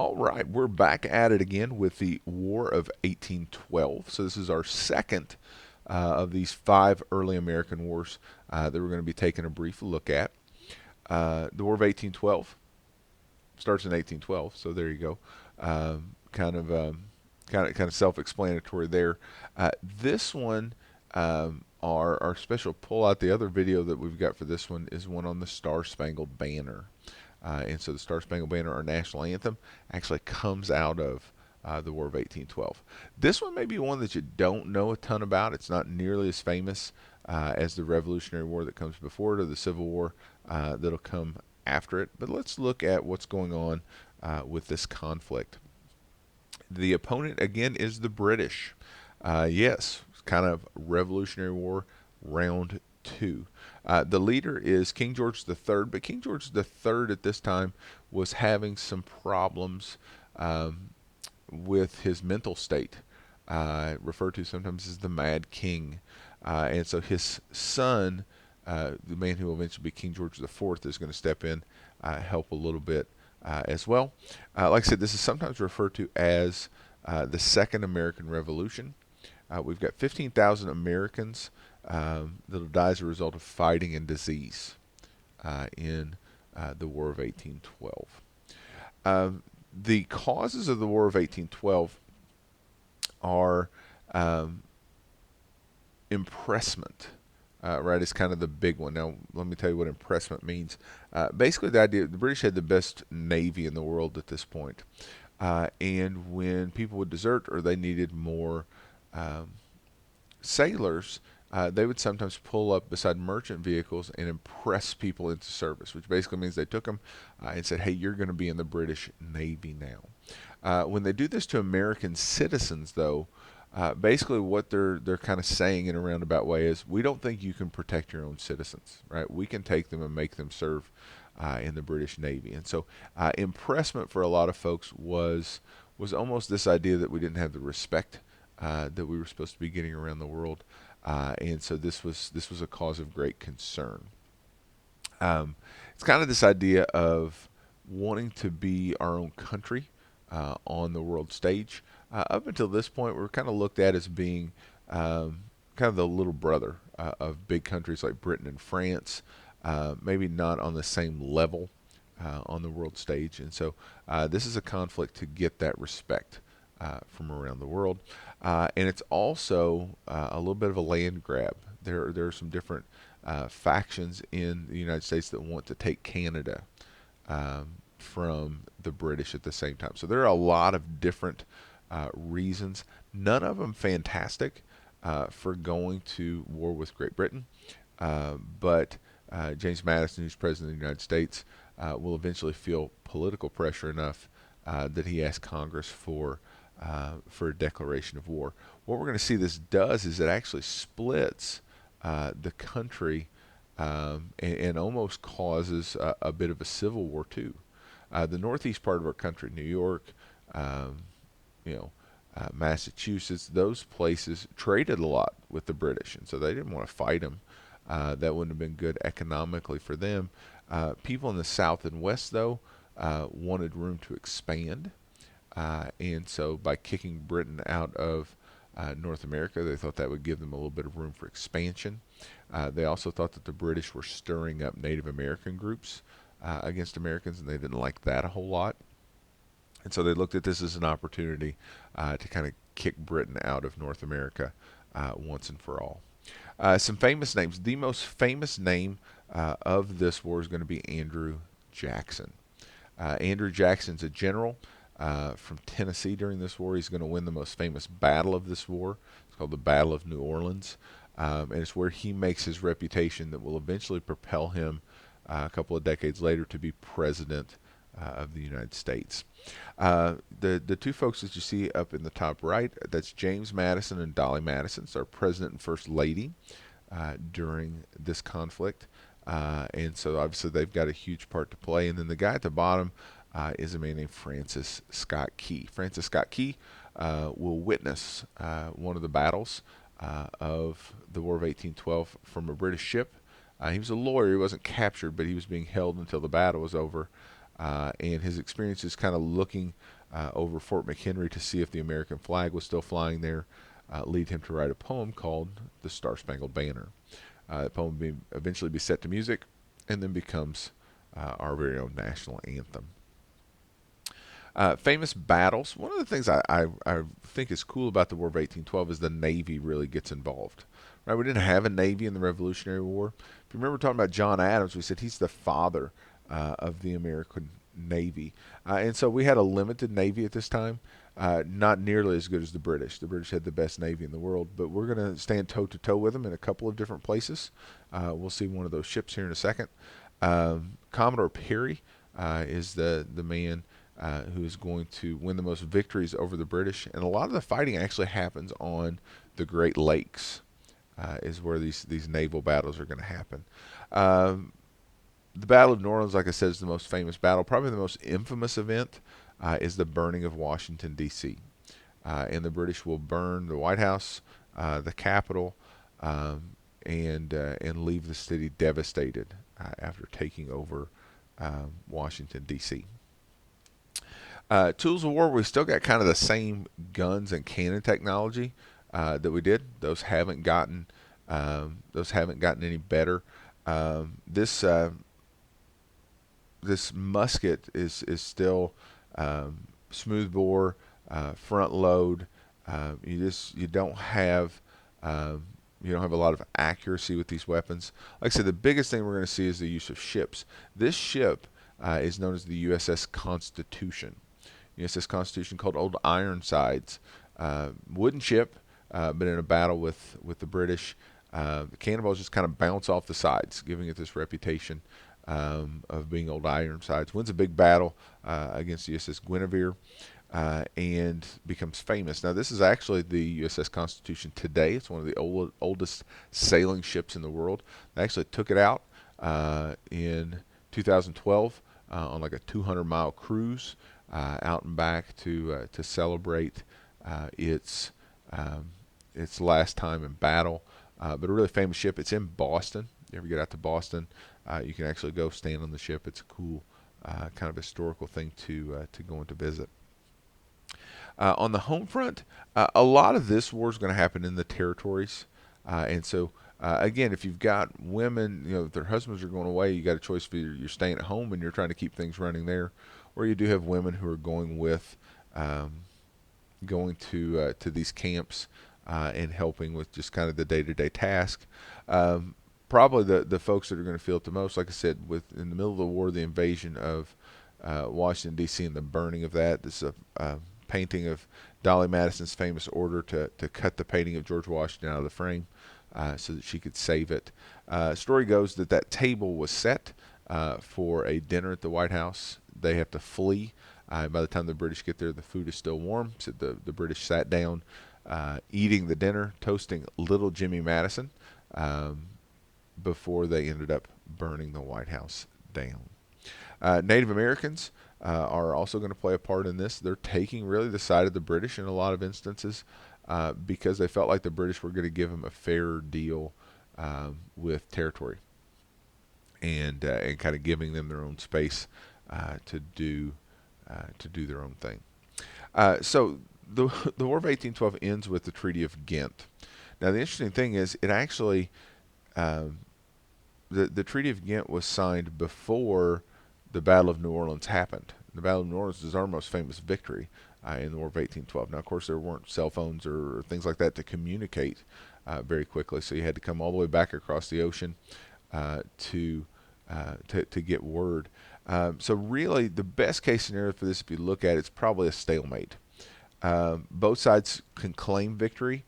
All right, we're back at it again with the War of 1812. So this is our second of these five early American wars that we're going to be taking a brief look at. The War of 1812 starts in 1812, so there you go. Kind of self-explanatory there. This one, our special pull out. The other video that we've got for this one is one on the Star Spangled Banner. And so the Star Spangled Banner, our national anthem, actually comes out of the War of 1812. This one may be one that you don't know a ton about. It's not nearly as famous as the Revolutionary War that comes before it or the Civil War that'll come after it. But let's look at what's going on with this conflict. The opponent, again, is the British. Yes, kind of Revolutionary War round two. The leader is King George III, but King George III at this time was having some problems with his mental state, referred to sometimes as the Mad King. And so his son, the man who will eventually be King George IV, is going to step in, help a little bit as well. Like I said, this is sometimes referred to as the Second American Revolution. We've got 15,000 Americans that'll die as a result of fighting and disease in the War of 1812. The causes of the War of 1812 are impressment. Right, is kind of the big one. Now, let me tell you what impressment means. Basically, the idea the British had the best navy in the world at this point, and when people would desert or they needed more sailors, they would sometimes pull up beside merchant vehicles and impress people into service, which basically means they took them and said, "Hey, you're going to be in the British Navy now." When they do this to American citizens, though, basically what they're kind of saying in a roundabout way is, we don't think you can protect your own citizens, right? We can take them and make them serve in the British Navy. And so impressment for a lot of folks was almost this idea that we didn't have the respect that we were supposed to be getting around the world. And so this was a cause of great concern. It's kind of this idea of wanting to be our own country on the world stage. Up until this point, we were kind of looked at as being kind of the little brother of big countries like Britain and France, maybe not on the same level on the world stage. And so this is a conflict to get that respect from around the world. And it's also a little bit of a land grab. There are some different factions in the United States that want to take Canada from the British at the same time. So there are a lot of different reasons, none of them fantastic for going to war with Great Britain. But James Madison, who's President of the United States, will eventually feel political pressure enough that he asks Congress for a declaration of war. What we're going to see this does is it actually splits the country and almost causes a bit of a civil war too. The northeast part of our country, New York, you know, Massachusetts, those places traded a lot with the British, and so they didn't want to fight them. That wouldn't have been good economically for them. People in the South and West, though, wanted room to expand, and so by kicking Britain out of North America, they thought that would give them a little bit of room for expansion. They also thought that the British were stirring up Native American groups against Americans, and they didn't like that a whole lot. And so they looked at this as an opportunity to kind of kick Britain out of North America once and for all. Some famous names. The most famous name of this war is going to be Andrew Jackson. Andrew Jackson's a general from Tennessee during this war. He's going to win the most famous battle of this war. It's called the Battle of New Orleans. And it's where he makes his reputation that will eventually propel him a couple of decades later to be president of the United States. The two folks that you see up in the top right, that's James Madison and Dolly Madison, so our president and first lady during this conflict. And so obviously they've got a huge part to play. And then the guy at the bottom is a man named Francis Scott Key. Francis Scott Key will witness one of the battles of the War of 1812 from a British ship. He was a lawyer. He wasn't captured, but he was being held until the battle was over. and his experiences kind of looking over Fort McHenry to see if the American flag was still flying there lead him to write a poem called The Star Spangled Banner. The poem eventually be set to music and then becomes our very own national anthem. Famous battles. One of the things I think is cool about the War of 1812 is the Navy really gets involved. Right? We didn't have a Navy in the Revolutionary War. If you remember talking about John Adams, we said he's the father of the American Navy. And so we had a limited Navy at this time, not nearly as good as the British. The British had the best Navy in the world, but we're going to stand toe to toe with them in a couple of different places. We'll see one of those ships here in a second. Commodore Perry is the man who is going to win the most victories over the British. And a lot of the fighting actually happens on the Great Lakes, is where these naval battles are going to happen. The Battle of New Orleans, like I said, is the most famous battle. Probably the most infamous event is the burning of Washington, D.C. And the British will burn the White House, the Capitol, and leave the city devastated after taking over Washington, D.C. Tools of War, we still got kind of the same guns and cannon technology that we did. Those haven't gotten any better. This musket is still smooth bore, front load. You don't have a lot of accuracy with these weapons. Like I said, the biggest thing we're going to see is the use of ships. This ship is known as the USS Constitution. USS Constitution, called Old Ironsides, wooden ship, but in a battle with the British, the cannonballs just kind of bounce off the sides, giving it this reputation of being Old Ironsides. Wins a big battle against the USS Guinevere, and becomes famous. Now, this is actually the USS Constitution today. It's one of the oldest sailing ships in the world. They actually took it out in 2012 on like a 200-mile cruise out and back to celebrate its last time in battle. But a really famous ship. It's in Boston. You ever get out to Boston, you can actually go stand on the ship. It's a cool kind of historical thing to go and to visit. On the home front, a lot of this war is going to happen in the territories, and so again, if you've got women, if their husbands are going away, you got a choice: either you're staying at home and you're trying to keep things running there, or you do have women who are going to these camps and helping with just kind of the day-to-day task. Probably the folks that are going to feel it the most, like I said, in the middle of the war, the invasion of Washington, D.C. and the burning of that. This is a painting of Dolly Madison's famous order to cut the painting of George Washington out of the frame so that she could save it. Story goes that table was set for a dinner at the White House. They have to flee. By the time the British get there, the food is still warm. So the British sat down eating the dinner, toasting little Jimmy Madison, before they ended up burning the White House down. Native Americans are also going to play a part in this. They're taking really the side of the British in a lot of instances because they felt like the British were going to give them a fairer deal with territory and kind of giving them their own space to do their own thing. So the War of 1812 ends with the Treaty of Ghent. Now the interesting thing is it actually the Treaty of Ghent was signed before the Battle of New Orleans happened. The Battle of New Orleans is our most famous victory in the War of 1812. Now, of course, there weren't cell phones or things like that to communicate very quickly, so you had to come all the way back across the ocean to get word. So really, the best case scenario for this, if you look at it, it's probably a stalemate. Both sides can claim victory.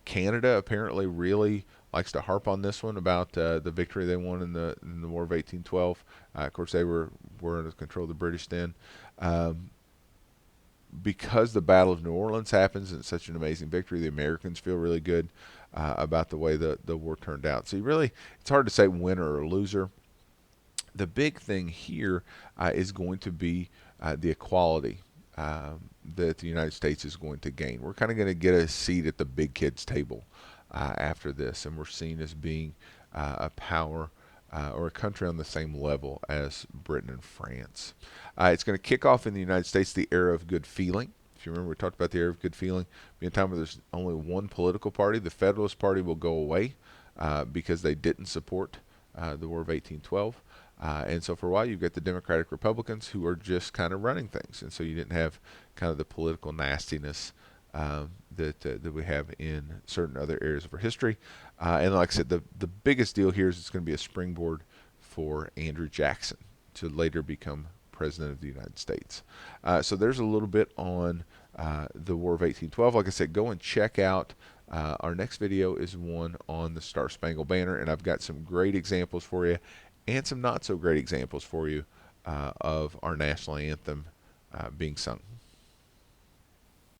Canada apparently really likes to harp on this one about the victory they won in the War of 1812. Of course, they were under control of the British then. Because the Battle of New Orleans happens and it's such an amazing victory, the Americans feel really good about the way the war turned out. So it's hard to say winner or loser. The big thing here is going to be the equality that the United States is going to gain. We're kind of going to get a seat at the big kids table after this, and we're seen as being a power or a country on the same level as Britain and France. It's going to kick off in the United States the era of good feeling. If you remember, we talked about the era of good feeling. Be a time where there's only one political party. The Federalist Party will go away because they didn't support the War of 1812. And so for a while, you've got the Democratic Republicans who are just kind of running things. And so you didn't have kind of the political nastiness that we have in certain other areas of our history. And like I said, the biggest deal here is it's going to be a springboard for Andrew Jackson to later become President of the United States. So there's a little bit on the War of 1812. Like I said, go and check out our next video is one on the Star Spangled Banner, and I've got some great examples for you and some not so great examples for you of our national anthem being sung.